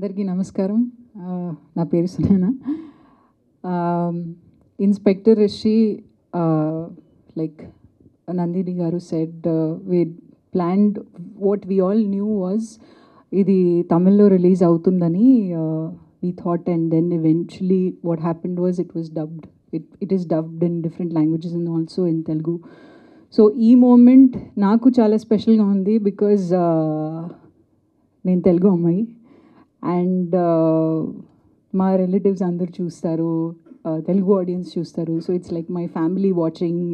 అందరికీ నమస్కారం. నా పేరు Sunaina. Inspector Rishi, like Nandini garu said, we planned, what we all knew was ఇది తమిళ్లో రిలీజ్ అవుతుందని we thought, and then eventually what happened was it was dubbed. It is dubbed in different languages and also in Telugu. So ఈ moment నాకు చాలా స్పెషల్గా ఉంది because నేను తెలుగు అమ్మాయి అండ్ మా రిలేటివ్స్ అందరు చూస్తారు, తెలుగు ఆడియన్స్ చూస్తారు. So it's like my family watching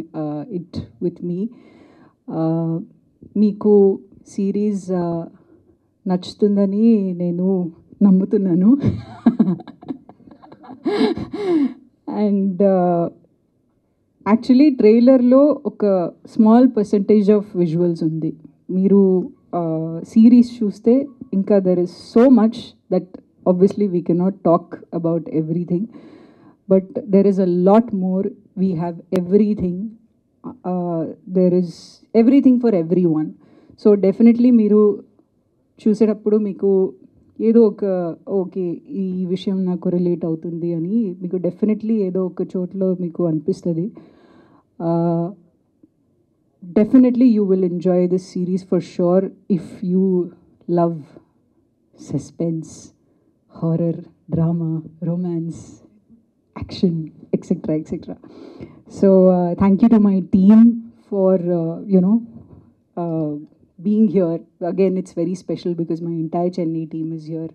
it with me. మీకు సిరీస్ నచ్చుతుందని నేను నమ్ముతున్నాను. అండ్ యాక్చువల్లీ ట్రైలర్లో ఒక స్మాల్ పర్సంటేజ్ ఆఫ్ విజువల్స్ ఉంది. మీరు సిరీస్ చూస్తే ఇంకా there is so much that obviously we cannot talk about everything, but there is a lot more. We have everything. There is everything for every one. So definitely మీరు చూసేటప్పుడు మీకు ఏదో ఒక okay ఈ విషయం నాకు రిలేట్ అవుతుంది అని మీకు డెఫినెట్లీ ఏదో ఒక చోట్లో మీకు అనిపిస్తుంది. Definitely you will enjoy this series for sure if you love suspense, horror, drama, romance, action, etcetera etcetera. So thank you to my team for being here. Again, it's very special because my entire Chennai team is here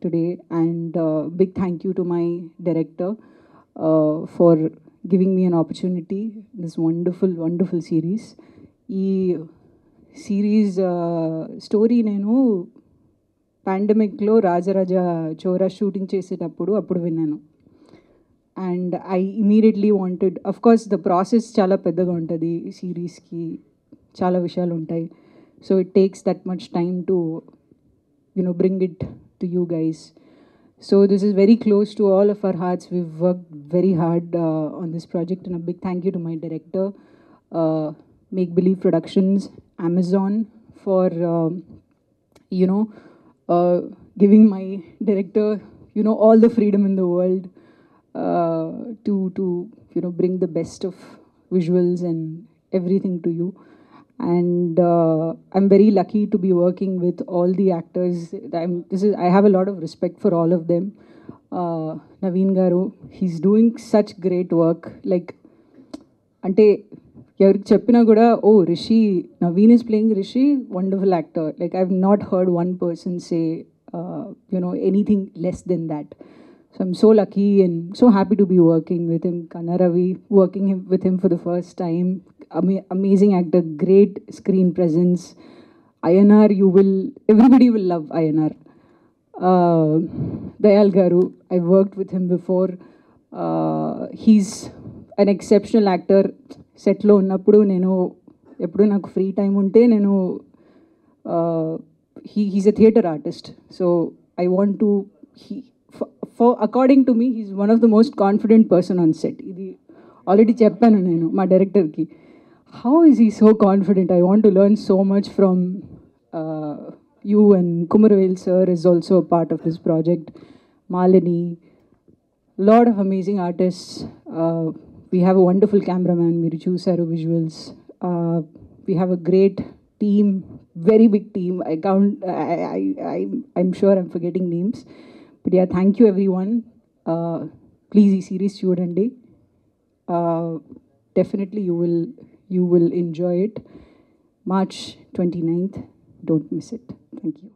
today, and big thank you to my director for giving me an opportunity, this wonderful series. Ee series story nenu pandemic lo Rajaraja Chora shooting చేసేటప్పుడు అప్పుడు విన్నాను. And I immediately wanted, of course the process చాలా పెద్దగా ఉంటుంది సిరీస్కి, చాలా విషయాలు ఉంటాయి. So it takes that much time to, bring it to you guys. So this is very close to all of our hearts. We've worked very hard on this project, and a big thank you to my director, Make Believe Productions, Amazon, for giving my director all the freedom in the world to bring the best of visuals and everything to you. And I'm very lucky to be working with all the actors. I have a lot of respect for all of them. Naveen garu, he's doing such great work. Like, ante evariki cheppina kuda, oh Rishi, Naveen is playing Rishi, wonderful actor. Like, I've not heard one person say anything less than that. So I'm so lucky and so happy to be working with him. Kanna Ravi, working with him for the first time. Amazing actor, great screen presence. INR, everybody will love INR. Dayal Garu, I worked with him before. He's an exceptional actor. Set lo unnappudu eppudu naku free time unte he's a theatre artist. So I want to, according to me, he's one of the most confident person on set. Idi already cheppanu nenu ma director ki. How is he so confident? I want to learn so much from you, and Kumaravel sir is also a part of this project. Malini, lot of amazing artists. We have a wonderful cameraman, Miru Chusaru visuals. We have a great team, very big team. I'm sure I'm forgetting names. But yeah, thank you everyone. Please, ee series chudandi. Definitely you will enjoy it. March 29th, don't miss it. Thank you.